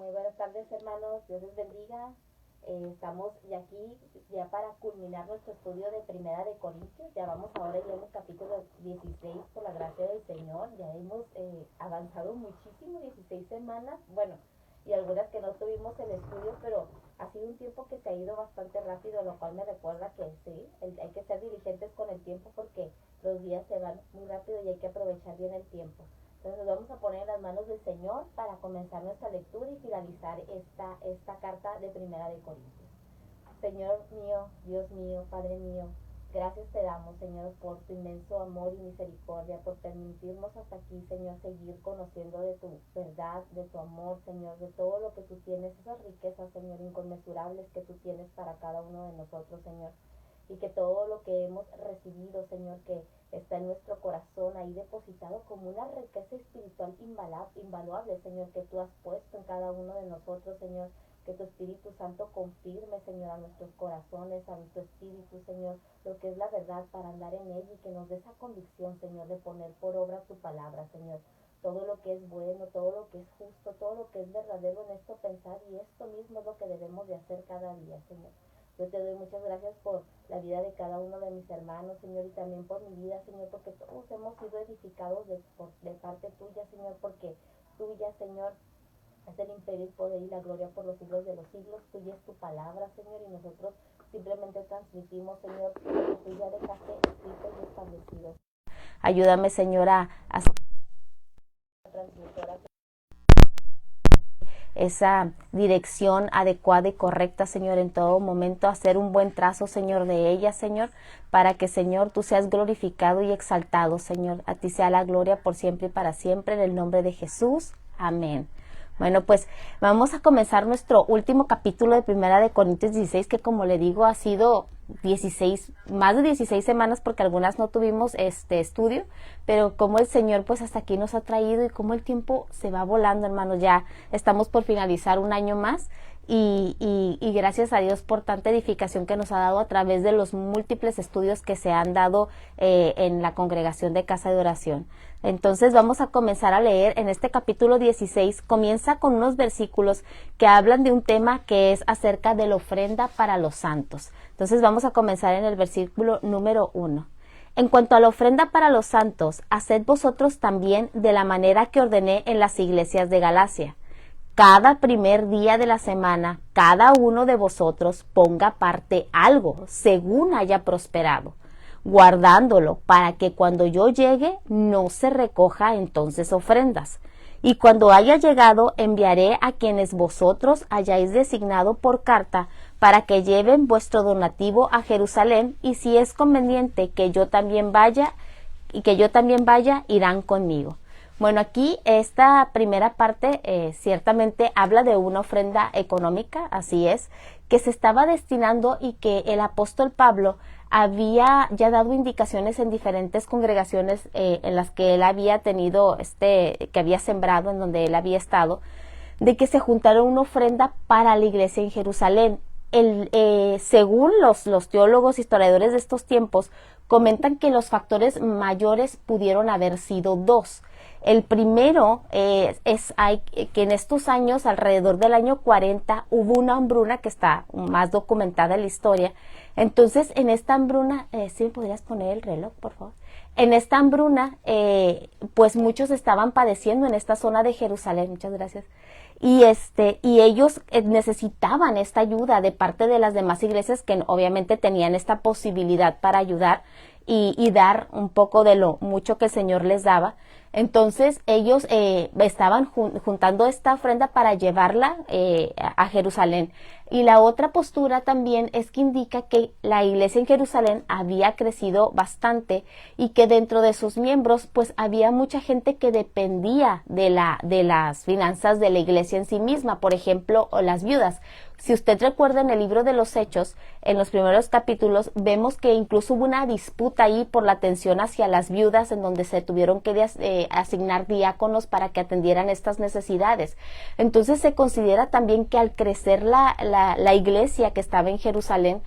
Muy buenas tardes, hermanos. Dios les bendiga. Estamos de aquí ya para culminar nuestro estudio de Primera de Corintios. Ya vamos ahora ya en el capítulo 16 por la gracia del Señor. Ya hemos avanzado muchísimo, 16 semanas. Bueno, y algunas que no tuvimos el estudio, pero ha sido un tiempo que se ha ido bastante rápido, lo cual me recuerda que sí, hay que ser diligentes con el tiempo porque los días se van muy rápido y hay que aprovechar bien el tiempo. Entonces nos vamos a poner en las manos del Señor para comenzar nuestra lectura y finalizar esta carta de Primera de Corintios. Señor mío, Dios mío, Padre mío, gracias te damos, Señor, por tu inmenso amor y misericordia, por permitirnos hasta aquí, Señor, seguir conociendo de tu verdad, de tu amor, Señor, de todo lo que tú tienes, esas riquezas, Señor, inconmensurables que tú tienes para cada uno de nosotros, Señor. Y que todo lo que hemos recibido, Señor, que está en nuestro corazón ahí depositado como una riqueza espiritual invaluable, Señor, que tú has puesto en cada uno de nosotros, Señor, que tu Espíritu Santo confirme, Señor, a nuestros corazones, a nuestro espíritu, Señor, lo que es la verdad para andar en ella y que nos dé esa convicción, Señor, de poner por obra tu palabra, Señor. Todo lo que es bueno, todo lo que es justo, todo lo que es verdadero en esto pensar, y esto mismo es lo que debemos de hacer cada día, Señor. Yo te doy muchas gracias por la vida de cada uno de mis hermanos, Señor, y también por mi vida, Señor, porque todos hemos sido edificados de parte tuya, Señor, porque tuya, Señor, es el imperio, el poder y la gloria por los siglos de los siglos. Tuya es tu palabra, Señor, y nosotros simplemente transmitimos, Señor, lo que tú ya dejaste escrito y establecido. Ayúdame, Señor, a transmitir esa dirección adecuada y correcta, Señor, en todo momento, hacer un buen trazo, Señor, de ella, Señor, para que, Señor, tú seas glorificado y exaltado, Señor. A ti sea la gloria por siempre y para siempre, en el nombre de Jesús. Amén. Bueno, pues vamos a comenzar nuestro último capítulo de Primera de Corintios 16, que como le digo, ha sido más de 16 semanas, porque algunas no tuvimos este estudio, pero como el Señor pues hasta aquí nos ha traído y como el tiempo se va volando, hermanos. Ya estamos por finalizar un año más y gracias a Dios por tanta edificación que nos ha dado a través de los múltiples estudios que se han dado en la congregación de Casa de Oración. Entonces vamos a comenzar a leer en este capítulo 16. Comienza con unos versículos que hablan de un tema que es acerca de la ofrenda para los santos. Entonces vamos a comenzar en el versículo número 1. En cuanto a la ofrenda para los santos, haced vosotros también de la manera que ordené en las iglesias de Galacia. Cada primer día de la semana, cada uno de vosotros ponga aparte algo, según haya prosperado, guardándolo para que cuando yo llegue no se recoja entonces ofrendas. Y cuando haya llegado, enviaré a quienes vosotros hayáis designado por carta para que lleven vuestro donativo a Jerusalén, y si es conveniente que yo también vaya, irán conmigo. Bueno, aquí esta primera parte ciertamente habla de una ofrenda económica, así es, que se estaba destinando y que el apóstol Pablo había ya dado indicaciones en diferentes congregaciones en las que él había tenido, que había sembrado, en donde él había estado, de que se juntara una ofrenda para la iglesia en Jerusalén. Según los teólogos historiadores de estos tiempos, comentan que los factores mayores pudieron haber sido dos. El primero es que en estos años, alrededor del año 40, hubo una hambruna que está más documentada en la historia. Entonces, en esta hambruna, ¿sí me podrías poner el reloj, por favor? En esta hambruna, pues muchos estaban padeciendo en esta zona de Jerusalén. Muchas gracias. Y ellos necesitaban esta ayuda de parte de las demás iglesias que obviamente tenían esta posibilidad para ayudar y dar un poco de lo mucho que el Señor les daba. Entonces ellos estaban juntando esta ofrenda para llevarla a Jerusalén. Y la otra postura también es que indica que la iglesia en Jerusalén había crecido bastante y que dentro de sus miembros pues había mucha gente que dependía de las finanzas de la iglesia en sí misma, por ejemplo, las viudas. Si usted recuerda, en el libro de los Hechos, en los primeros capítulos, vemos que incluso hubo una disputa ahí por la atención hacia las viudas, en donde se tuvieron que asignar diáconos para que atendieran estas necesidades. Entonces se considera también que al crecer la iglesia que estaba en Jerusalén,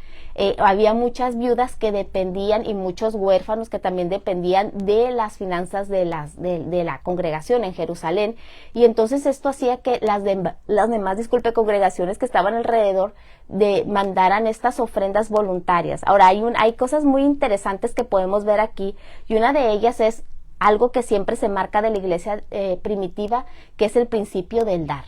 había muchas viudas que dependían y muchos huérfanos que también dependían de las finanzas de la congregación en Jerusalén, y entonces esto hacía que las demás congregaciones que estaban alrededor mandaran estas ofrendas voluntarias. Ahora hay cosas muy interesantes que podemos ver aquí, y una de ellas es algo que siempre se marca de la iglesia primitiva, que es el principio del dar.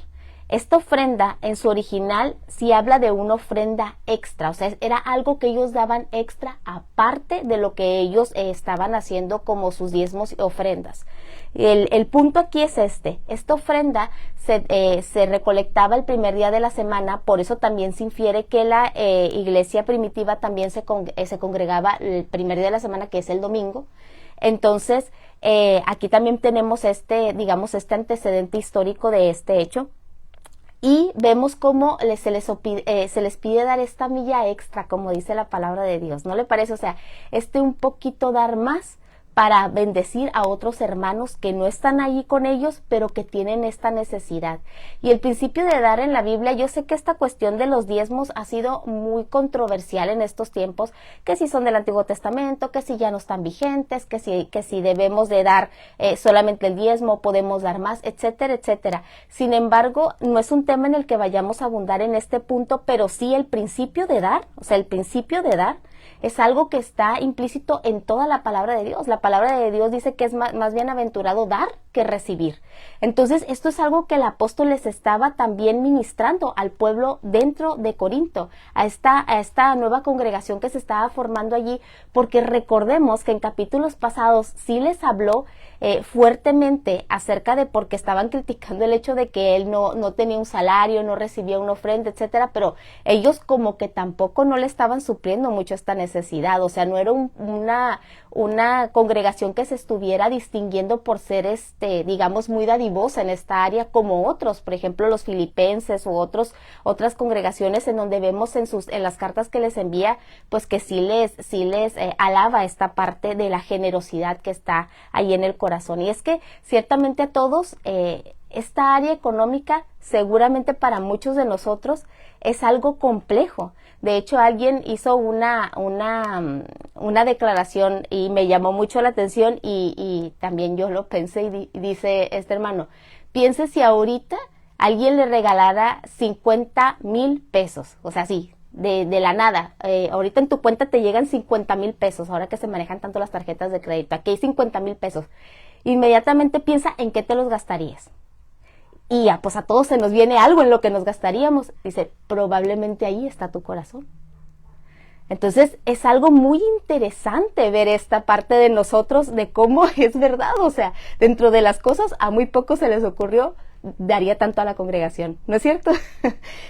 Esta ofrenda en su original sí habla de una ofrenda extra, o sea, era algo que ellos daban extra aparte de lo que ellos estaban haciendo como sus diezmos y ofrendas. El punto aquí es esta ofrenda se recolectaba el primer día de la semana, por eso también se infiere que la iglesia primitiva también se congregaba el primer día de la semana, que es el domingo. Entonces, aquí también tenemos este antecedente histórico de este hecho. Y vemos cómo se les pide dar esta milla extra, como dice la palabra de Dios. ¿No le parece? O sea, un poquito dar más para bendecir a otros hermanos que no están allí con ellos, pero que tienen esta necesidad. Y el principio de dar en la Biblia, yo sé que esta cuestión de los diezmos ha sido muy controversial en estos tiempos, que si son del Antiguo Testamento, que si ya no están vigentes, que si debemos de dar solamente el diezmo, podemos dar más, etcétera, etcétera. Sin embargo, no es un tema en el que vayamos a abundar en este punto, pero sí el principio de dar, o sea, el principio de dar es algo que está implícito en toda la palabra de Dios. La palabra de Dios dice que es más bienaventurado dar que recibir. Entonces, esto es algo que el apóstol les estaba también ministrando al pueblo dentro de Corinto, a esta nueva congregación que se estaba formando allí, porque recordemos que en capítulos pasados sí les habló fuertemente acerca de porque estaban criticando el hecho de que él no tenía un salario, no recibía una ofrenda, etcétera, pero ellos como que tampoco no le estaban supliendo mucho esta necesidad. O sea, no era una congregación que se estuviera distinguiendo por ser digamos muy dadivosa en esta área como otros, por ejemplo los filipenses u otras congregaciones en donde vemos en las cartas que les envía, pues que sí les alaba esta parte de la generosidad que está ahí en el corazón. Y es que ciertamente a todos esta área económica, seguramente para muchos de nosotros, es algo complejo. De hecho, alguien hizo una declaración y me llamó mucho la atención y también yo lo pensé y dice este hermano, piense si ahorita alguien le regalara 50,000 pesos, o sea, sí, de la nada, ahorita en tu cuenta te llegan 50,000 pesos, ahora que se manejan tanto las tarjetas de crédito, aquí hay 50,000 pesos, inmediatamente piensa en qué te los gastarías. Y ya, pues a todos se nos viene algo en lo que nos gastaríamos. Dice, probablemente ahí está tu corazón. Entonces es algo muy interesante ver esta parte de nosotros, de cómo es verdad. O sea, dentro de las cosas a muy pocos se les ocurrió daría tanto a la congregación, ¿no es cierto?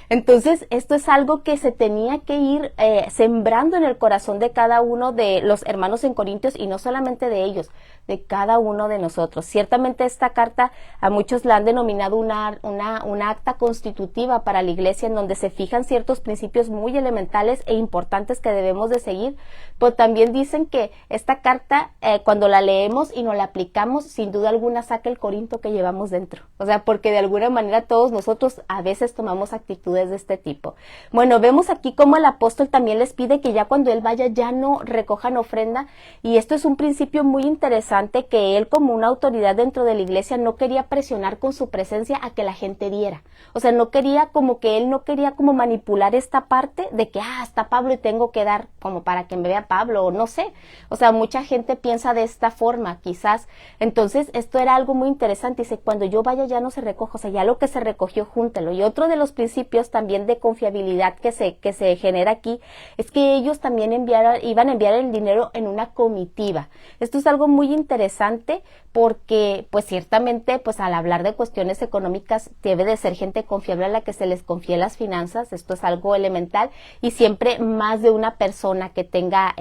Entonces, esto es algo que se tenía que ir sembrando en el corazón de cada uno de los hermanos en Corintios, y no solamente de ellos, de cada uno de nosotros. Ciertamente esta carta a muchos la han denominado una acta constitutiva para la iglesia, en donde se fijan ciertos principios muy elementales e importantes que debemos de seguir, pero también dicen que esta carta, cuando la leemos y nos la aplicamos, sin duda alguna saca el Corinto que llevamos dentro. O sea, porque de alguna manera todos nosotros a veces tomamos actitudes de este tipo. Bueno, vemos aquí cómo el apóstol también les pide que ya cuando él vaya ya no recojan ofrenda, y esto es un principio muy interesante, que él como una autoridad dentro de la iglesia no quería presionar con su presencia a que la gente diera. O sea, él no quería como manipular esta parte de que, está Pablo y tengo que dar como para que me vea Pablo, o no sé. O sea, mucha gente piensa de esta forma, quizás. Entonces, esto era algo muy interesante. Dice, cuando yo vaya ya no se recoja, o sea, ya lo que se recogió, júntelo. Y otro de los principios también de confiabilidad que se genera aquí es que ellos también iban a enviar el dinero en una comitiva. Esto es algo muy interesante porque, pues ciertamente, pues al hablar de cuestiones económicas debe de ser gente confiable a la que se les confíe las finanzas. Esto es algo elemental, y siempre más de una persona que tenga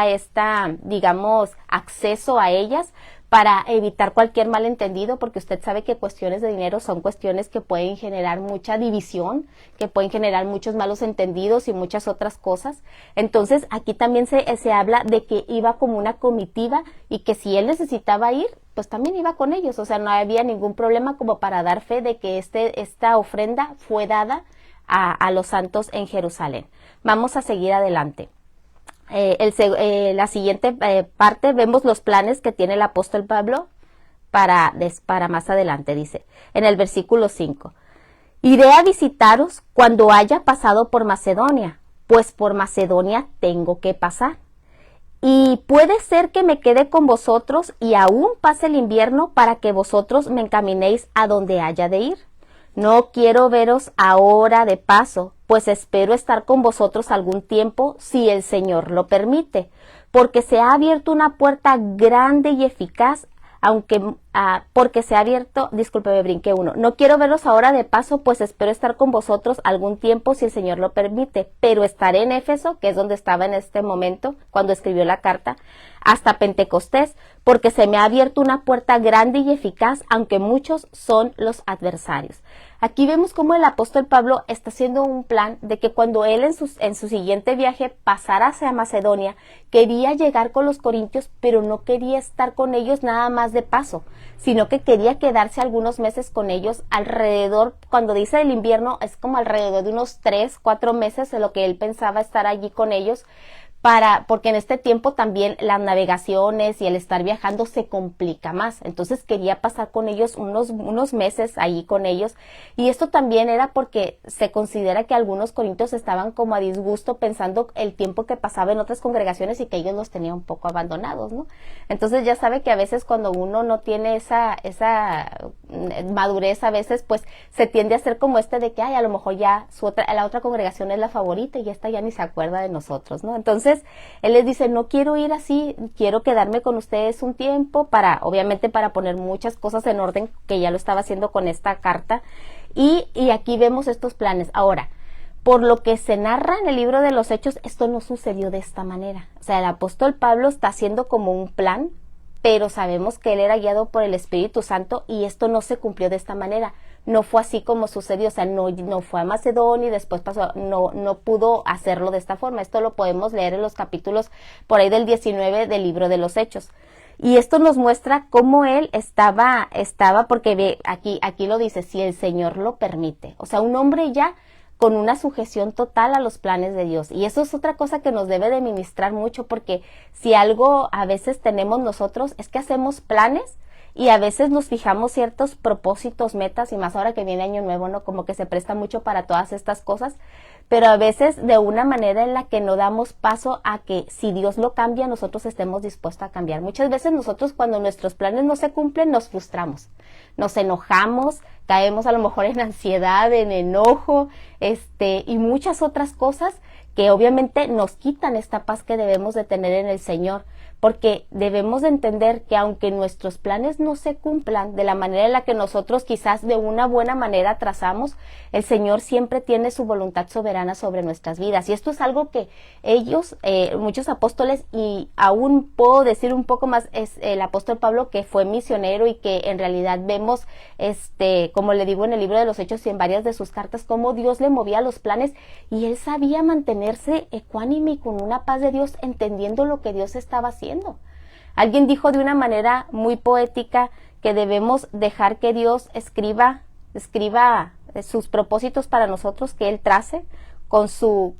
esta, digamos, acceso a ellas, para evitar cualquier malentendido, porque usted sabe que cuestiones de dinero son cuestiones que pueden generar mucha división, que pueden generar muchos malos entendidos y muchas otras cosas. Entonces, aquí también se habla de que iba como una comitiva, y que si él necesitaba ir, pues también iba con ellos. O sea, no había ningún problema como para dar fe de que esta ofrenda fue dada a los santos en Jerusalén. Vamos a seguir adelante. La siguiente parte vemos los planes que tiene el apóstol Pablo para más adelante. Dice en el versículo 5: iré a visitaros cuando haya pasado por Macedonia, pues por Macedonia tengo que pasar. Y puede ser que me quede con vosotros y aún pase el invierno para que vosotros me encaminéis a donde haya de ir. No quiero veros ahora de paso, pues espero estar con vosotros algún tiempo, si el Señor lo permite, porque se ha abierto una puerta grande y eficaz, no quiero veros ahora de paso, pues espero estar con vosotros algún tiempo, si el Señor lo permite, pero estaré en Éfeso, que es donde estaba en este momento, cuando escribió la carta, hasta Pentecostés, porque se me ha abierto una puerta grande y eficaz, aunque muchos son los adversarios. Aquí vemos cómo el apóstol Pablo está haciendo un plan de que cuando él en su siguiente viaje pasara hacia Macedonia, quería llegar con los corintios, pero no quería estar con ellos nada más de paso, sino que quería quedarse algunos meses con ellos alrededor, cuando dice el invierno, es como alrededor de unos 3-4 meses de lo que él pensaba estar allí con ellos, porque en este tiempo también las navegaciones y el estar viajando se complica más. Entonces quería pasar con ellos unos meses ahí con ellos. Y esto también era porque se considera que algunos corintios estaban como a disgusto pensando el tiempo que pasaba en otras congregaciones y que ellos los tenían un poco abandonados, ¿no? Entonces ya sabe que a veces cuando uno no tiene esa madurez, a veces pues se tiende a ser como de que a lo mejor ya la otra congregación es la favorita y esta ya ni se acuerda de nosotros, ¿no? Entonces él les dice, no quiero ir así, quiero quedarme con ustedes un tiempo obviamente para poner muchas cosas en orden, que ya lo estaba haciendo con esta carta, y aquí vemos estos planes. Ahora, por lo que se narra en el libro de los Hechos, esto no sucedió de esta manera. O sea, el apóstol Pablo está haciendo como un plan, pero sabemos que él era guiado por el Espíritu Santo y esto no se cumplió de esta manera. No fue así como sucedió, o sea, no fue a Macedonia y después pasó, no pudo hacerlo de esta forma. Esto lo podemos leer en los capítulos por ahí del 19 del libro de los Hechos. Y esto nos muestra cómo él estaba porque ve, aquí lo dice, si el Señor lo permite. O sea, un hombre ya con una sujeción total a los planes de Dios. Y eso es otra cosa que nos debe de ministrar mucho, porque si algo a veces tenemos nosotros es que hacemos planes y a veces nos fijamos ciertos propósitos, metas, y más ahora que viene Año Nuevo, ¿no? Como que se presta mucho para todas estas cosas, pero a veces de una manera en la que no damos paso a que si Dios lo cambia, nosotros estemos dispuestos a cambiar. Muchas veces nosotros cuando nuestros planes no se cumplen, nos frustramos, nos enojamos, caemos a lo mejor en ansiedad, en enojo, y muchas otras cosas que obviamente nos quitan esta paz que debemos de tener en el Señor, porque debemos de entender que aunque nuestros planes no se cumplan de la manera en la que nosotros quizás de una buena manera trazamos, el Señor siempre tiene su voluntad soberana sobre nuestras vidas. Y esto es algo que ellos, muchos apóstoles, y aún puedo decir un poco más, es el apóstol Pablo, que fue misionero y que en realidad vemos, como le digo en el libro de los Hechos y en varias de sus cartas, cómo Dios le movía los planes y él sabía mantenerse ecuánime y con una paz de Dios, entendiendo lo que Dios estaba haciendo. Alguien dijo de una manera muy poética que debemos dejar que Dios escriba sus propósitos para nosotros, que Él trace con su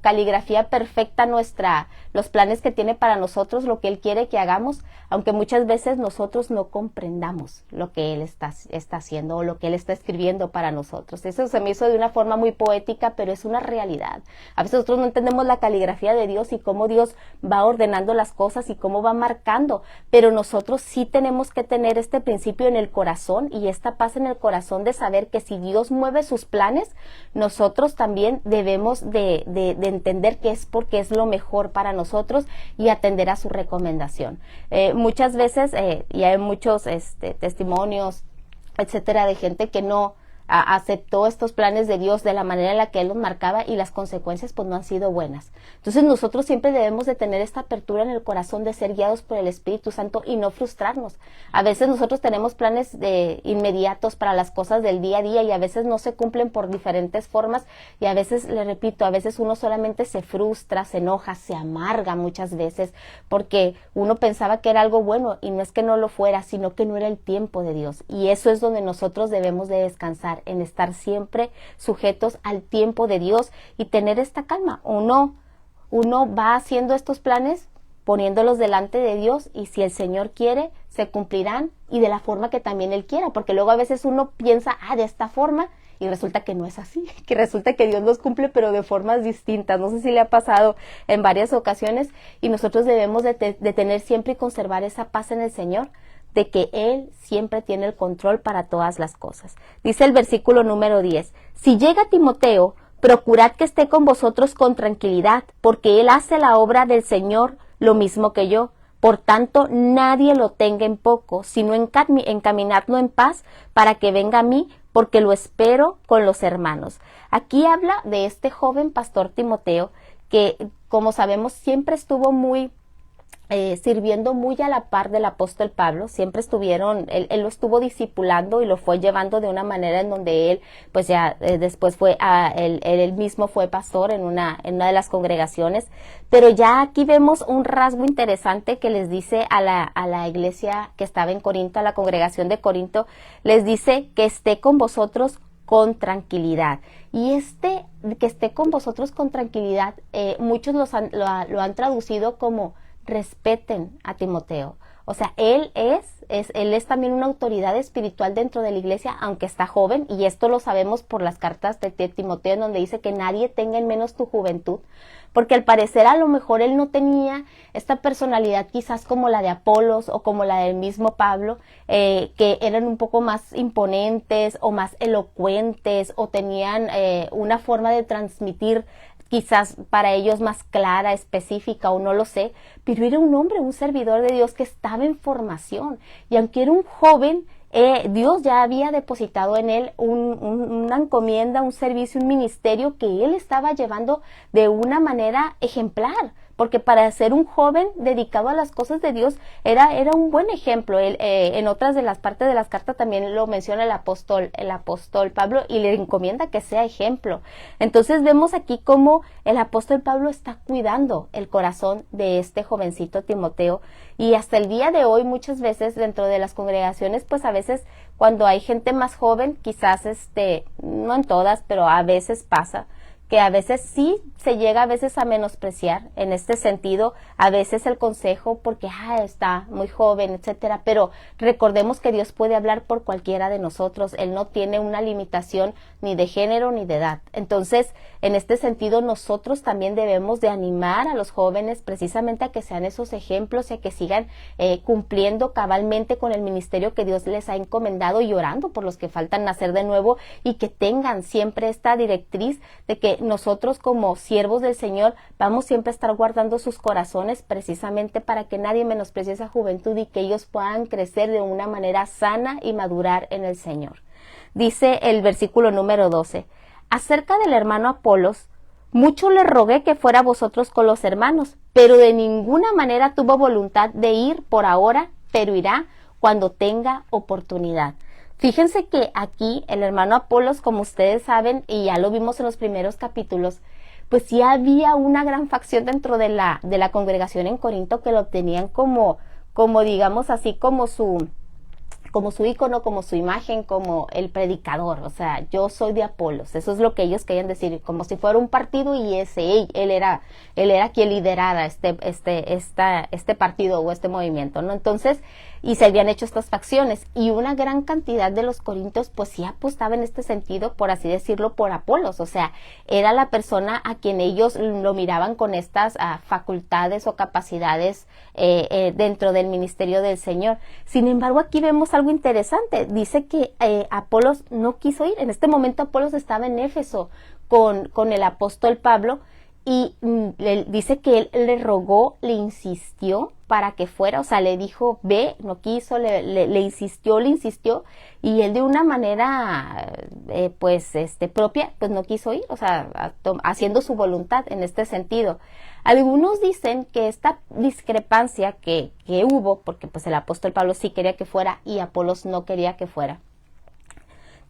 caligrafía perfecta los planes que tiene para nosotros, lo que Él quiere que hagamos, aunque muchas veces nosotros no comprendamos lo que Él está haciendo o lo que Él está escribiendo para nosotros. Eso se me hizo de una forma muy poética, pero es una realidad. A veces nosotros no entendemos la caligrafía de Dios y cómo Dios va ordenando las cosas y cómo va marcando, pero nosotros sí tenemos que tener este principio en el corazón y esta paz en el corazón de saber que si Dios mueve sus planes, nosotros también debemos de entender que es porque es lo mejor para nosotros y atender a su recomendación. Muchas veces, y hay muchos testimonios, etcétera, de gente que no aceptó estos planes de Dios de la manera en la que Él los marcaba y las consecuencias pues no han sido buenas. Entonces nosotros siempre debemos de tener esta apertura en el corazón de ser guiados por el Espíritu Santo y no frustrarnos. A veces nosotros tenemos planes inmediatos para las cosas del día a día y a veces no se cumplen por diferentes formas y a veces, le repito, a veces uno solamente se frustra, se enoja, se amarga muchas veces porque uno pensaba que era algo bueno y no es que no lo fuera, sino que no era el tiempo de Dios. Y eso es donde nosotros debemos de descansar, en estar siempre sujetos al tiempo de Dios y tener esta calma. Uno va haciendo estos planes, poniéndolos delante de Dios, y si el Señor quiere, se cumplirán, y de la forma que también Él quiera, porque luego a veces uno piensa, de esta forma, y resulta que no es así, que resulta que Dios los cumple, pero de formas distintas. No sé si le ha pasado en varias ocasiones, y nosotros debemos de tener siempre y conservar esa paz en el Señor, de que Él siempre tiene el control para todas las cosas. Dice el versículo número 10, si llega Timoteo, procurad que esté con vosotros con tranquilidad, porque él hace la obra del Señor lo mismo que yo. Por tanto, nadie lo tenga en poco, sino encaminadlo en paz para que venga a mí, porque lo espero con los hermanos. Aquí habla de este joven pastor Timoteo, que, como sabemos, siempre estuvo sirviendo muy a la par del apóstol Pablo. Siempre estuvieron, él lo estuvo discipulando y lo fue llevando de una manera en donde él, pues ya después él mismo fue pastor en una de las congregaciones. Pero ya aquí vemos un rasgo interesante que les dice a la iglesia que estaba en Corinto, a la congregación de Corinto, les dice que esté con vosotros con tranquilidad. Y que esté con vosotros con tranquilidad, muchos lo han traducido como respeten a Timoteo. O sea, él es también una autoridad espiritual dentro de la iglesia, aunque está joven, y esto lo sabemos por las cartas de Timoteo, en donde dice que nadie tenga en menos tu juventud, porque al parecer a lo mejor él no tenía esta personalidad quizás como la de Apolos o como la del mismo Pablo, que eran un poco más imponentes o más elocuentes, o tenían una forma de transmitir quizás para ellos más clara, específica, o no lo sé, pero era un hombre, un servidor de Dios que estaba en formación, y aunque era un joven, Dios ya había depositado en él una encomienda, un servicio, un ministerio que él estaba llevando de una manera ejemplar, porque para ser un joven dedicado a las cosas de Dios era un buen ejemplo. Él, en otras de las partes de las cartas también lo menciona el apóstol Pablo, y le encomienda que sea ejemplo. Entonces vemos aquí cómo el apóstol Pablo está cuidando el corazón de este jovencito Timoteo, y hasta el día de hoy muchas veces dentro de las congregaciones, pues a veces cuando hay gente más joven, quizás no en todas, pero a veces pasa que a veces sí se llega a veces a menospreciar en este sentido, a veces el consejo, porque está muy joven, etcétera, pero recordemos que Dios puede hablar por cualquiera de nosotros. Él no tiene una limitación ni de género ni de edad. Entonces, en este sentido, nosotros también debemos de animar a los jóvenes precisamente a que sean esos ejemplos y a que sigan cumpliendo cabalmente con el ministerio que Dios les ha encomendado, y orando por los que faltan nacer de nuevo, y que tengan siempre esta directriz de que nosotros como siervos del Señor vamos siempre a estar guardando sus corazones, precisamente para que nadie menosprecie esa juventud y que ellos puedan crecer de una manera sana y madurar en el Señor. Dice el versículo número 12, acerca del hermano Apolos, mucho le rogué que fuera vosotros con los hermanos, pero de ninguna manera tuvo voluntad de ir por ahora, pero irá cuando tenga oportunidad. Fíjense que aquí el hermano Apolos, como ustedes saben, y ya lo vimos en los primeros capítulos, pues sí había una gran facción dentro de la congregación en Corinto que lo tenían como digamos así, como su ícono, como su imagen, como el predicador. O sea, yo soy de Apolos. Eso es lo que ellos querían decir, como si fuera un partido, y él era quien liderara este partido o este movimiento, ¿no? Entonces, y se habían hecho estas facciones, y una gran cantidad de los corintios pues sí apostaba en este sentido, por así decirlo, por Apolos. O sea, era la persona a quien ellos lo miraban con estas facultades o capacidades dentro del ministerio del Señor. Sin embargo, aquí vemos algo interesante. Dice que Apolos no quiso ir. En este momento Apolos estaba en Éfeso con el apóstol Pablo, y dice que él le rogó, le insistió para que fuera. O sea, le dijo ve, no quiso, le insistió, y él de una manera propia pues no quiso ir, o sea, haciendo su voluntad en este sentido. Algunos dicen que esta discrepancia que hubo, porque pues el apóstol Pablo sí quería que fuera y Apolos no quería que fuera,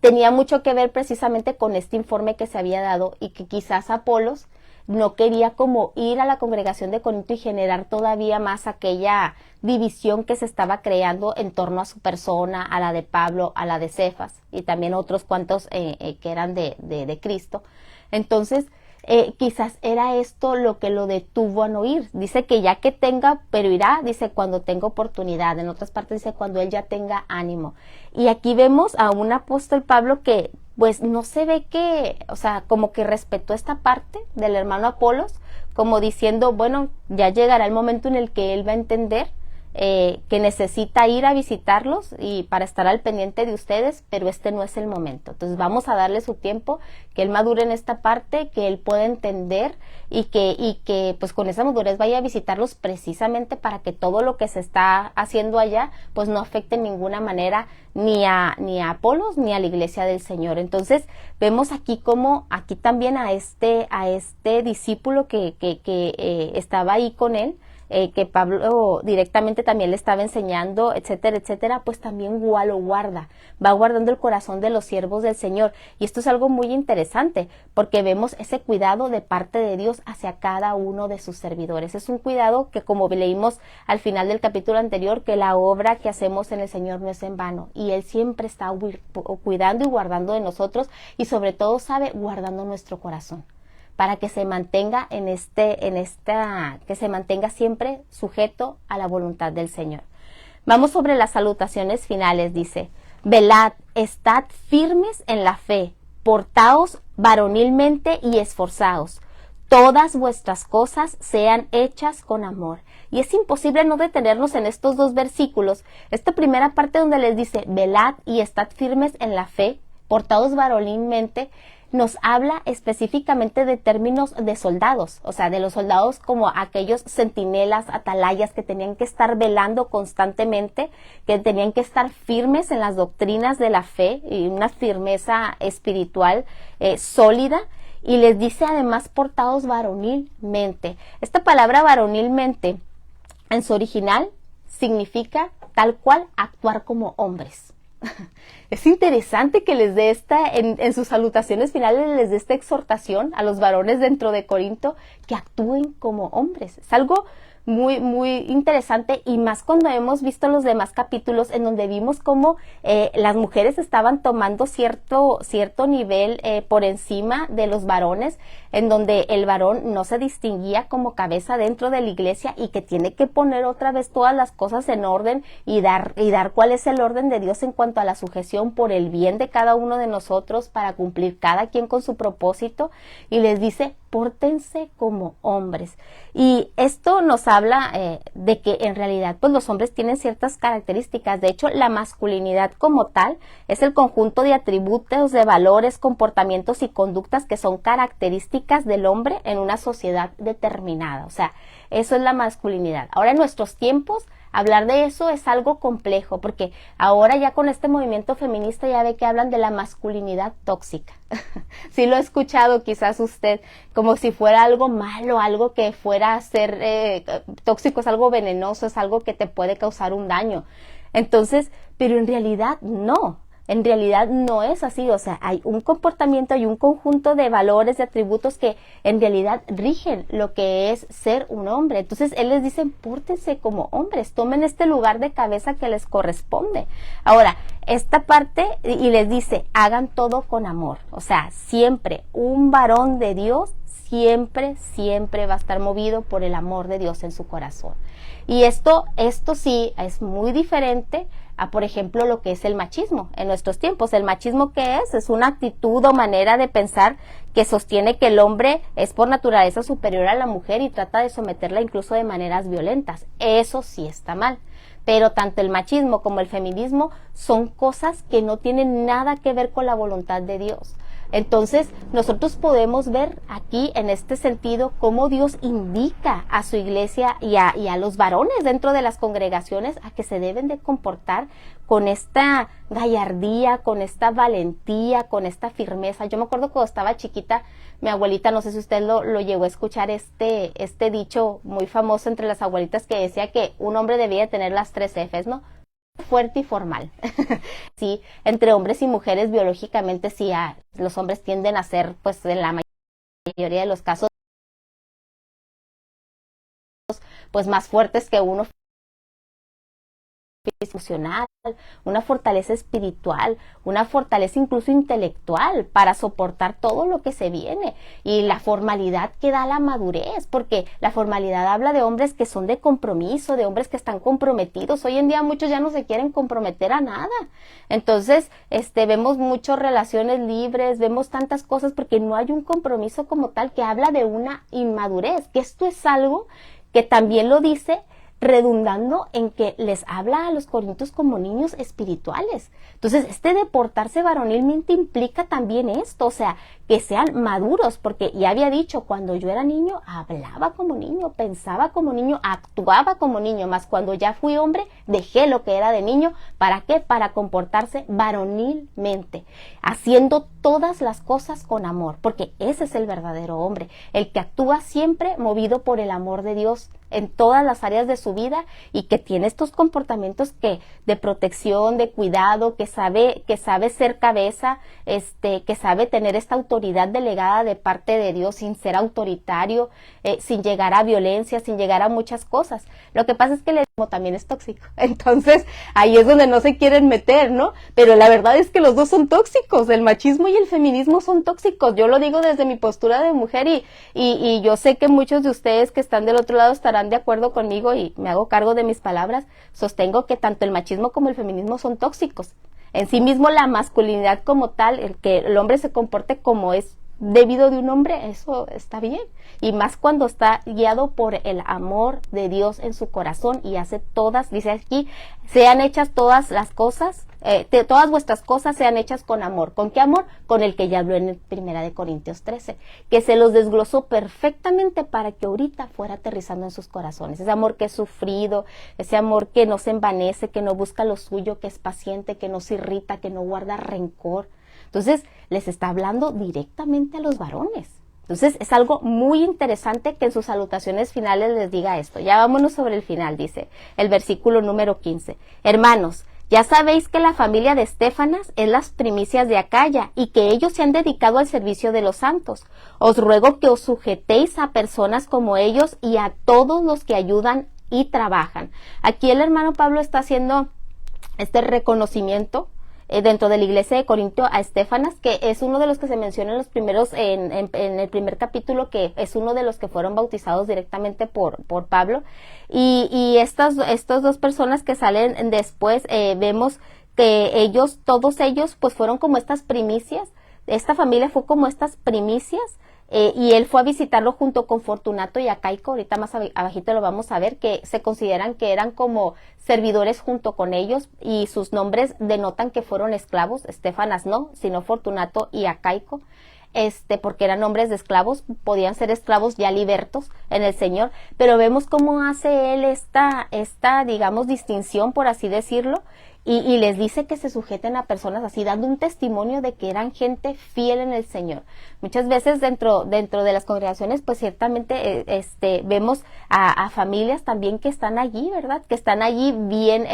tenía mucho que ver precisamente con este informe que se había dado, y que quizás Apolos no quería como ir a la congregación de Corinto y generar todavía más aquella división que se estaba creando en torno a su persona, a la de Pablo, a la de Cefas y también otros cuantos que eran de Cristo. Entonces, quizás era esto lo que lo detuvo a no ir. Dice que ya que tenga, pero irá, dice cuando tenga oportunidad. En otras partes dice cuando él ya tenga ánimo. Y aquí vemos a un apóstol Pablo que pues no se ve que, o sea, como que respetó esta parte del hermano Apolos, como diciendo, bueno, ya llegará el momento en el que él va a entender que necesita ir a visitarlos y para estar al pendiente de ustedes, pero este no es el momento. Entonces vamos a darle su tiempo, que él madure en esta parte, que él pueda entender y que pues con esa madurez vaya a visitarlos precisamente para que todo lo que se está haciendo allá pues no afecte en ninguna manera ni a Apolos ni a la iglesia del Señor. Entonces vemos aquí como aquí también a este discípulo que estaba ahí con él, que Pablo directamente también le estaba enseñando, etcétera, etcétera, pues también lo guarda, va guardando el corazón de los siervos del Señor. Y esto es algo muy interesante, porque vemos ese cuidado de parte de Dios hacia cada uno de sus servidores. Es un cuidado que, como leímos al final del capítulo anterior, que la obra que hacemos en el Señor no es en vano, y Él siempre está cuidando y guardando de nosotros, y sobre todo sabe guardando nuestro corazón, para que se mantenga que se mantenga siempre sujeto a la voluntad del Señor. Vamos sobre las salutaciones finales, dice: velad, estad firmes en la fe, portaos varonilmente y esforzaos, todas vuestras cosas sean hechas con amor. Y es imposible no detenernos en estos dos versículos. Esta primera parte donde les dice, velad y estad firmes en la fe, portaos varonilmente, nos habla específicamente de términos de soldados, o sea, de los soldados como aquellos centinelas, atalayas que tenían que estar velando constantemente, que tenían que estar firmes en las doctrinas de la fe y una firmeza espiritual sólida. Y les dice además portados varonilmente. Esta palabra varonilmente en su original significa tal cual actuar como hombres. Es interesante que les dé en sus salutaciones finales les dé esta exhortación a los varones dentro de Corinto que actúen como hombres. Es algo muy, muy interesante, y más cuando hemos visto los demás capítulos en donde vimos cómo las mujeres estaban tomando cierto nivel por encima de los varones, en donde el varón no se distinguía como cabeza dentro de la iglesia y que tiene que poner otra vez todas las cosas en orden y dar cuál es el orden de Dios en cuanto a la sujeción por el bien de cada uno de nosotros, para cumplir cada quien con su propósito. Y les dice, pórtense como hombres. Y esto nos habla de que en realidad pues los hombres tienen ciertas características. De hecho, la masculinidad como tal es el conjunto de atributos, de valores, comportamientos y conductas que son características del hombre en una sociedad determinada. O sea, eso es la masculinidad. Ahora, en nuestros tiempos, hablar de eso es algo complejo, porque ahora ya con este movimiento feminista ya ve que hablan de la masculinidad tóxica. Sí lo he escuchado quizás usted, como si fuera algo malo, algo que fuera a ser tóxico, es algo venenoso, es algo que te puede causar un daño. Entonces, pero en realidad no. En realidad no es así, o sea, hay un comportamiento, hay un conjunto de valores, de atributos que en realidad rigen lo que es ser un hombre. Entonces, él les dice, pórtense como hombres, tomen este lugar de cabeza que les corresponde. Ahora, esta parte, y les dice, hagan todo con amor. O sea, siempre un varón de Dios, siempre va a estar movido por el amor de Dios en su corazón. Y esto sí es muy diferente a, por ejemplo, lo que es el machismo en nuestros tiempos. El machismo, ¿qué es? Es una actitud o manera de pensar que sostiene que el hombre es por naturaleza superior a la mujer y trata de someterla incluso de maneras violentas. Eso sí está mal. Pero tanto el machismo como el feminismo son cosas que no tienen nada que ver con la voluntad de Dios. Entonces, nosotros podemos ver aquí, en este sentido, cómo Dios indica a su iglesia y a los varones dentro de las congregaciones a que se deben de comportar con esta gallardía, con esta valentía, con esta firmeza. Yo me acuerdo cuando estaba chiquita, mi abuelita, no sé si usted lo llegó a escuchar, este dicho muy famoso entre las abuelitas que decía que un hombre debía tener las 3 Fs, ¿no? Fuerte y formal. Sí, entre hombres y mujeres biológicamente sí, los hombres tienden a ser, pues en la mayoría de los casos, pues más fuertes que uno, emocional, una fortaleza espiritual, una fortaleza incluso intelectual para soportar todo lo que se viene, y la formalidad que da la madurez, porque la formalidad habla de hombres que son de compromiso, de hombres que están comprometidos. Hoy en día muchos ya no se quieren comprometer a nada, entonces vemos muchas relaciones libres, vemos tantas cosas porque no hay un compromiso como tal, que habla de una inmadurez, que esto es algo que también lo dice redundando en que les habla a los corintios como niños espirituales. Entonces, de portarse varonilmente implica también esto, o sea, que sean maduros, porque ya había dicho, cuando yo era niño, hablaba como niño, pensaba como niño, actuaba como niño, mas cuando ya fui hombre, dejé lo que era de niño. ¿Para qué? Para comportarse varonilmente, haciendo todas las cosas con amor, porque ese es el verdadero hombre, el que actúa siempre movido por el amor de Dios en todas las áreas de su vida, y que tiene estos comportamientos de protección, de cuidado, que sabe ser cabeza, que sabe tener esta autoridad delegada de parte de Dios sin ser autoritario, sin llegar a violencia, sin llegar a muchas cosas. Lo que pasa es que el machismo también es tóxico, entonces ahí es donde no se quieren meter, ¿no? Pero la verdad es que los dos son tóxicos, el machismo y el feminismo son tóxicos. Yo lo digo desde mi postura de mujer, y yo sé que muchos de ustedes que están del otro lado estarán de acuerdo conmigo, y me hago cargo de mis palabras. Sostengo que tanto el machismo como el feminismo son tóxicos. En sí mismo la masculinidad como tal, el que el hombre se comporte como es debido de un hombre, eso está bien, y más cuando está guiado por el amor de Dios en su corazón y hace todas, dice aquí, sean hechas todas las cosas, todas vuestras cosas sean hechas con amor. ¿Con qué amor? Con el que ya habló en 1 Corintios 13, que se los desglosó perfectamente para que ahorita fuera aterrizando en sus corazones. Ese amor que es sufrido, ese amor que no se envanece, que no busca lo suyo, que es paciente, que no se irrita, que no guarda rencor. Entonces, les está hablando directamente a los varones. Entonces, es algo muy interesante que en sus salutaciones finales les diga esto. Ya vámonos sobre el final, dice el versículo número 15. Hermanos, ya sabéis que la familia de Estéfanas es las primicias de Acaya, y que ellos se han dedicado al servicio de los santos. Os ruego que os sujetéis a personas como ellos y a todos los que ayudan y trabajan. Aquí el hermano Pablo está haciendo este reconocimiento dentro de la iglesia de Corinto a Estéfanas, que es uno de los que se menciona en los primeros, en el primer capítulo, que es uno de los que fueron bautizados directamente por Pablo, y estas dos personas que salen después, vemos que todos ellos pues fueron como estas primicias. Esta familia fue como estas primicias, y él fue a visitarlo junto con Fortunato y Acaico. Ahorita más abajito lo vamos a ver, que se consideran que eran como servidores junto con ellos, y sus nombres denotan que fueron esclavos. Estéfanas no, sino Fortunato y Acaico, porque eran hombres de esclavos, podían ser esclavos ya libertos en el Señor, pero vemos cómo hace él esta digamos distinción, por así decirlo, y les dice que se sujeten a personas así, dando un testimonio de que eran gente fiel en el Señor. Muchas veces dentro de las congregaciones, pues ciertamente vemos a familias también que están allí, ¿verdad? Que están allí bien,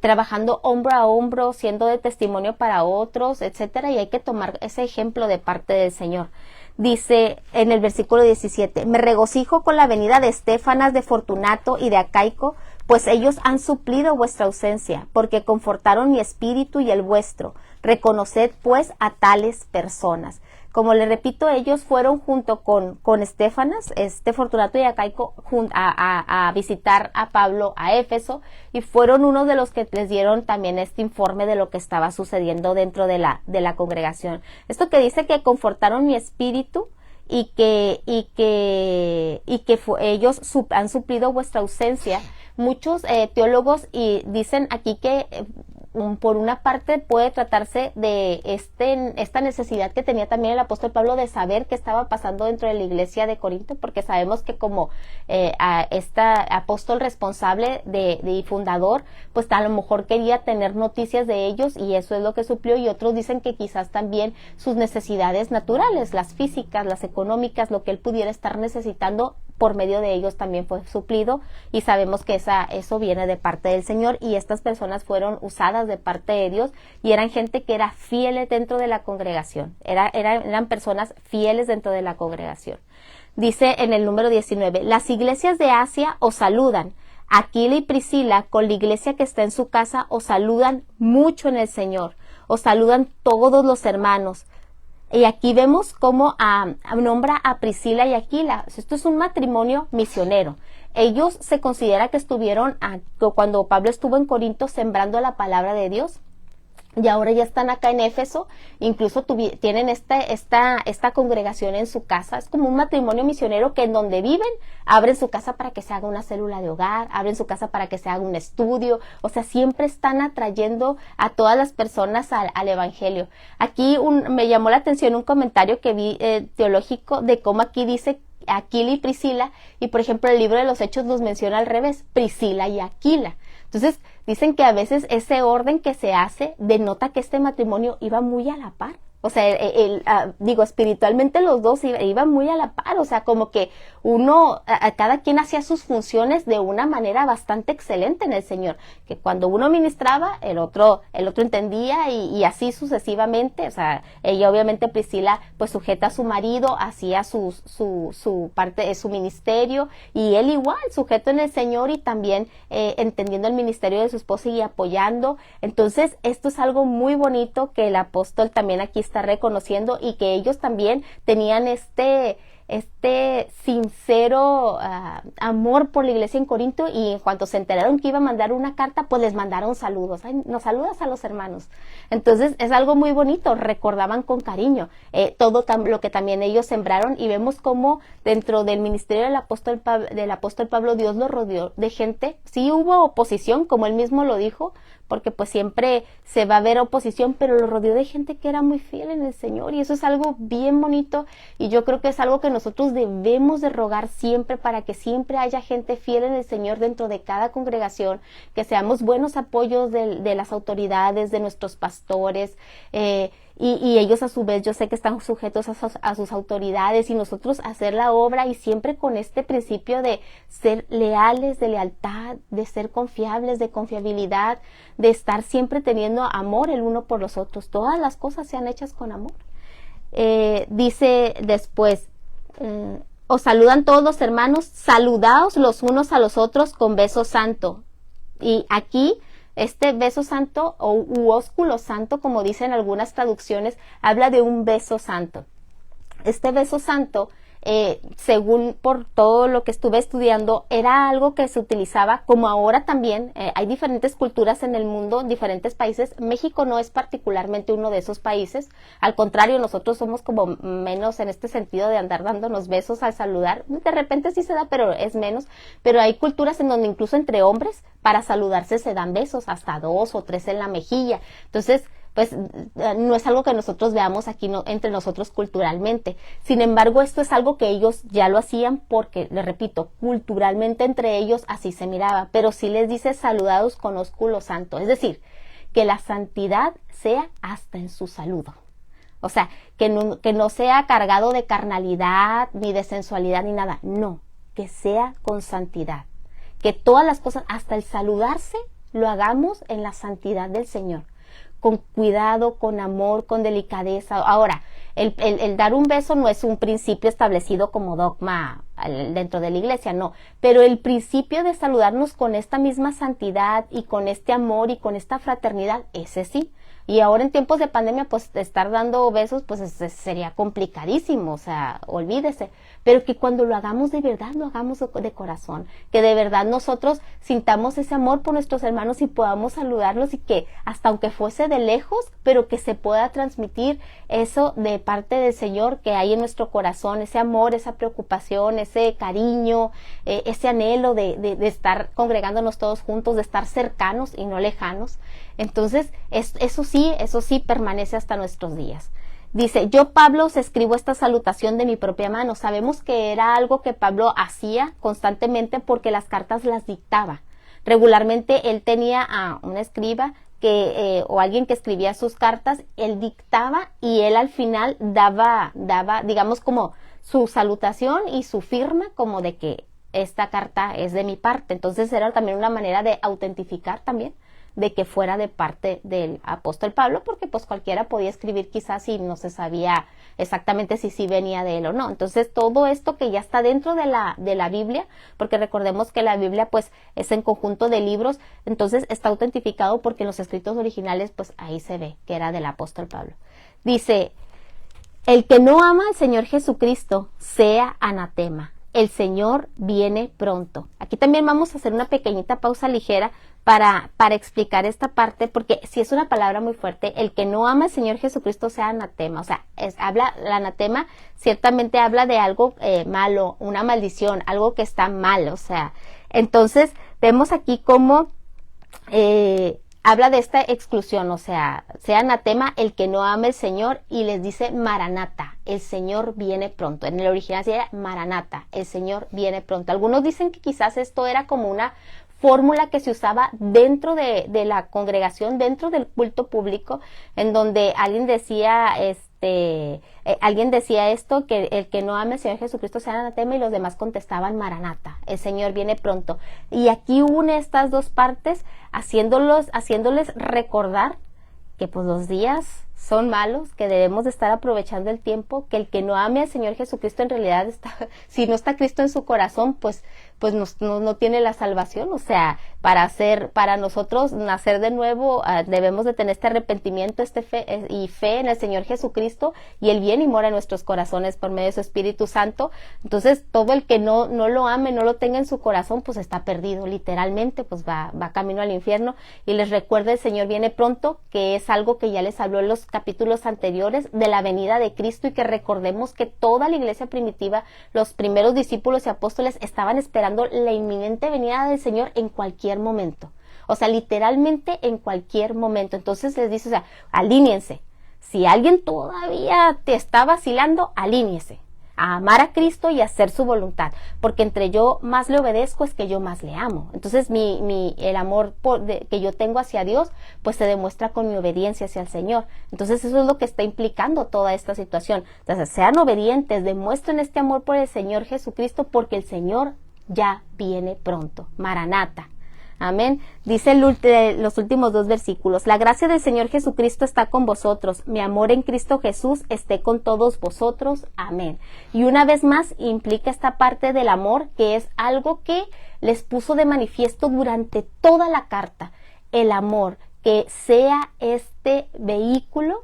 trabajando hombro a hombro, siendo de testimonio para otros, etcétera, y hay que tomar ese ejemplo de parte del Señor. Dice en el versículo 17, me regocijo con la venida de Estéfanas, de Fortunato y de Acaico, pues ellos han suplido vuestra ausencia, porque confortaron mi espíritu y el vuestro. Reconoced pues a tales personas. Como le repito, ellos fueron junto con Estéfanas, Fortunato y Acaico, a visitar a Pablo a Éfeso, y fueron uno de los que les dieron también este informe de lo que estaba sucediendo dentro de la congregación. Esto que dice que confortaron mi espíritu y que ellos han suplido vuestra ausencia. Muchos teólogos dicen aquí que por una parte puede tratarse de esta necesidad que tenía también el apóstol Pablo de saber qué estaba pasando dentro de la iglesia de Corinto, porque sabemos que como apóstol responsable y fundador, pues a lo mejor quería tener noticias de ellos, y eso es lo que suplió. Y otros dicen que quizás también sus necesidades naturales, las físicas, las económicas, lo que él pudiera estar necesitando, por medio de ellos también fue suplido, y sabemos que eso viene de parte del Señor, y estas personas fueron usadas de parte de Dios, y eran gente que era fiel dentro de la congregación, eran personas fieles dentro de la congregación. dice en el número 19, las iglesias de Asia os saludan. Aquila y Priscila, con la iglesia que está en su casa, os saludan mucho en el Señor. Os saludan todos los hermanos. Y aquí vemos cómo nombra a Priscila y Aquila. Esto es un matrimonio misionero. Ellos se considera que estuvieron, cuando Pablo estuvo en Corinto, sembrando la palabra de Dios. Y ahora ya están acá en Éfeso, incluso tienen esta congregación en su casa. Es como un matrimonio misionero que en donde viven, abren su casa para que se haga una célula de hogar, abren su casa para que se haga un estudio. O sea, siempre están atrayendo a todas las personas al evangelio. Aquí me llamó la atención un comentario que vi teológico de cómo aquí dice Aquila y Priscila, y por ejemplo el libro de los Hechos los menciona al revés, Priscila y Aquila. Entonces dicen que a veces ese orden que se hace denota que este matrimonio iba muy a la par. O sea, espiritualmente los dos iban muy a la par, o sea, como que cada quien hacía sus funciones de una manera bastante excelente en el Señor, que cuando uno ministraba, el otro entendía y así sucesivamente. O sea, ella obviamente, Priscila, pues sujeta a su marido, hacía su parte, su ministerio, y él igual, sujeto en el Señor y también entendiendo el ministerio de su esposa y apoyando. Entonces, esto es algo muy bonito que el apóstol también aquí está reconociendo, y que ellos también tenían este sincero amor por la iglesia en Corinto, y en cuanto se enteraron que iba a mandar una carta, pues les mandaron saludos. Ay, nos saludas a los hermanos. Entonces es algo muy bonito, recordaban con cariño todo lo que también ellos sembraron, y vemos cómo dentro del ministerio del apóstol Pablo Dios lo rodeó de gente. Sí hubo oposición, como él mismo lo dijo, porque pues siempre se va a ver oposición, pero lo rodeó de gente que era muy fiel en el Señor, y eso es algo bien bonito, y yo creo que es algo que nosotros debemos de rogar siempre, para que siempre haya gente fiel en el Señor dentro de cada congregación, que seamos buenos apoyos de las autoridades, de nuestros pastores, y ellos a su vez yo sé que están sujetos a sus autoridades, y nosotros hacer la obra, y siempre con este principio de ser leales, de lealtad, de ser confiables, de confiabilidad, de estar siempre teniendo amor el uno por los otros. Todas las cosas sean hechas con amor. Dice después, os saludan todos los hermanos, saludaos los unos a los otros con beso santo. Y aquí este beso santo u ósculo santo, como dicen algunas traducciones, habla de un beso santo. Este beso santo, según por todo lo que estuve estudiando, era algo que se utilizaba, como ahora también. Hay diferentes culturas en el mundo, en diferentes países. México no es particularmente uno de esos países. Al contrario, nosotros somos como menos en este sentido de andar dándonos besos al saludar. De repente sí se da, pero es menos. Pero hay culturas en donde incluso entre hombres, para saludarse se dan besos, hasta 2 o 3 en la mejilla. Entonces, pues no es algo que nosotros veamos aquí entre nosotros culturalmente. Sin embargo, esto es algo que ellos ya lo hacían porque, les repito, culturalmente entre ellos así se miraba. Pero sí les dice saludados con ósculo santo. Es decir, que la santidad sea hasta en su saludo. O sea, que no sea cargado de carnalidad, ni de sensualidad, ni nada. No, que sea con santidad. Que todas las cosas, hasta el saludarse, lo hagamos en la santidad del Señor. Con cuidado, con amor, con delicadeza. Ahora, el dar un beso no es un principio establecido como dogma dentro de la iglesia, no. Pero el principio de saludarnos con esta misma santidad y con este amor y con esta fraternidad, ese sí. Y ahora en tiempos de pandemia, pues estar dando besos, pues sería complicadísimo, o sea, olvídese. Pero que cuando lo hagamos de verdad, lo hagamos de corazón. Que de verdad nosotros sintamos ese amor por nuestros hermanos y podamos saludarlos, y que hasta aunque fuese de lejos, pero que se pueda transmitir eso de parte del Señor que hay en nuestro corazón, ese amor, esa preocupación, ese cariño, ese anhelo de estar congregándonos todos juntos, de estar cercanos y no lejanos. Entonces, eso sí permanece hasta nuestros días. Dice, yo Pablo os escribo esta salutación de mi propia mano. Sabemos que era algo que Pablo hacía constantemente porque las cartas las dictaba. Regularmente él tenía a un escriba o alguien que escribía sus cartas, él dictaba y él al final daba, digamos, como su salutación y su firma, como de que esta carta es de mi parte. Entonces era también una manera de autentificar también de que fuera de parte del apóstol Pablo, porque pues cualquiera podía escribir quizás si no se sabía exactamente si sí venía de él o no. Entonces todo esto que ya está dentro de la Biblia, porque recordemos que la Biblia pues es en conjunto de libros, entonces está autentificado porque en los escritos originales pues ahí se ve que era del apóstol Pablo. Dice, el que no ama al Señor Jesucristo sea anatema. El Señor viene pronto. Aquí también vamos a hacer una pequeñita pausa ligera para explicar esta parte, porque si es una palabra muy fuerte, el que no ama al Señor Jesucristo sea anatema. O sea, la anatema ciertamente habla de algo malo, una maldición, algo que está mal. O sea, entonces vemos aquí cómo habla de esta exclusión, o sea anatema el que no ama al Señor, y les dice Maranata, el Señor viene pronto. En el original se llama Maranata, el Señor viene pronto. Algunos dicen que quizás esto era como una fórmula que se usaba dentro de la congregación, dentro del culto público, en donde alguien decía esto, que el que no ame al Señor Jesucristo sea anatema, y los demás contestaban Maranata, el Señor viene pronto. Y aquí une estas dos partes, haciéndoles recordar que pues los días son malos, que debemos de estar aprovechando el tiempo, que el que no ame al Señor Jesucristo en realidad si no está Cristo en su corazón, pues no tiene la salvación. O sea, para nosotros nacer de nuevo, debemos de tener este arrepentimiento, fe en el Señor Jesucristo, y Él viene y mora en nuestros corazones por medio de su Espíritu Santo. Entonces, todo el que no lo ame, no lo tenga en su corazón, pues está perdido, literalmente, pues va camino al infierno. Y les recuerda, el Señor viene pronto, que es algo que ya les habló en los capítulos anteriores de la venida de Cristo, y que recordemos que toda la iglesia primitiva, los primeros discípulos y apóstoles, estaban esperando la inminente venida del Señor en cualquier momento. O sea, literalmente en cualquier momento. Entonces les dice, o sea, alíñense. Si alguien todavía te está vacilando, alíñese a amar a Cristo y a hacer su voluntad, porque entre yo más le obedezco es que yo más le amo. Entonces el amor que yo tengo hacia Dios pues se demuestra con mi obediencia hacia el Señor. Entonces eso es lo que está implicando toda esta situación. Entonces sean obedientes, demuestren este amor por el Señor Jesucristo, porque el Señor ya viene pronto. Maranata. Amén. Dice los últimos dos versículos. La gracia del Señor Jesucristo está con vosotros. Mi amor en Cristo Jesús esté con todos vosotros. Amén. Y una vez más implica esta parte del amor, que es algo que les puso de manifiesto durante toda la carta. El amor, que sea este vehículo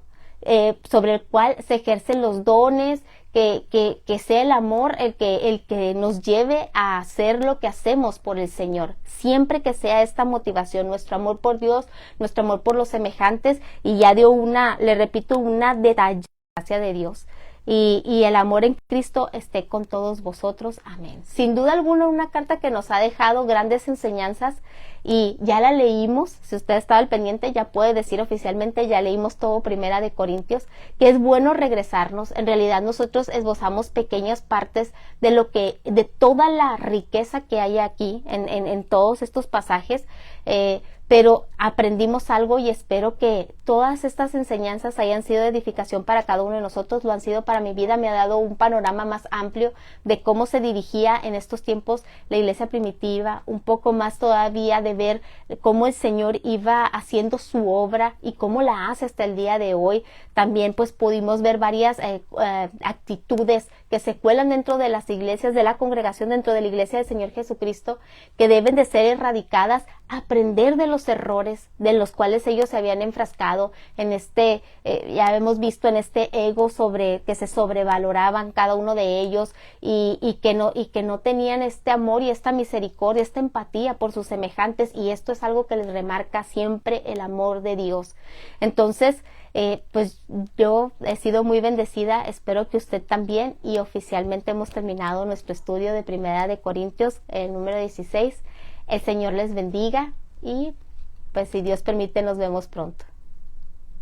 sobre el cual se ejercen los dones, que sea el amor el que nos lleve a hacer lo que hacemos por el Señor. Siempre que sea esta motivación, nuestro amor por Dios, nuestro amor por los semejantes, y ya dio le repito, una detallada gracia de Dios. Y el amor en Cristo esté con todos vosotros. Amén. Sin duda alguna, una carta que nos ha dejado grandes enseñanzas, y ya la leímos. Si usted estaba al pendiente, ya puede decir oficialmente, ya leímos todo Primera de Corintios, que es bueno regresarnos. En realidad nosotros esbozamos pequeñas partes de toda la riqueza que hay aquí en todos estos pasajes, pero aprendimos algo, y espero que todas estas enseñanzas hayan sido de edificación para cada uno de nosotros. Lo han sido para mi vida. Me ha dado un panorama más amplio de cómo se dirigía en estos tiempos la iglesia primitiva, un poco más todavía de ver cómo el Señor iba haciendo su obra y cómo la hace hasta el día de hoy. También pues pudimos ver varias actitudes que se cuelan dentro de las iglesias, de la congregación, dentro de la iglesia del Señor Jesucristo, que deben de ser erradicadas, aprender de los errores de los cuales ellos se habían enfrascado en ya hemos visto, en este ego que se sobrevaloraban cada uno de ellos, y que no tenían este amor y esta misericordia, esta empatía por sus semejantes, y esto es algo que les remarca siempre el amor de Dios. Entonces, pues yo he sido muy bendecida, espero que usted también, y oficialmente hemos terminado nuestro estudio de Primera de Corintios, el número 16. El Señor les bendiga, y pues si Dios permite nos vemos pronto.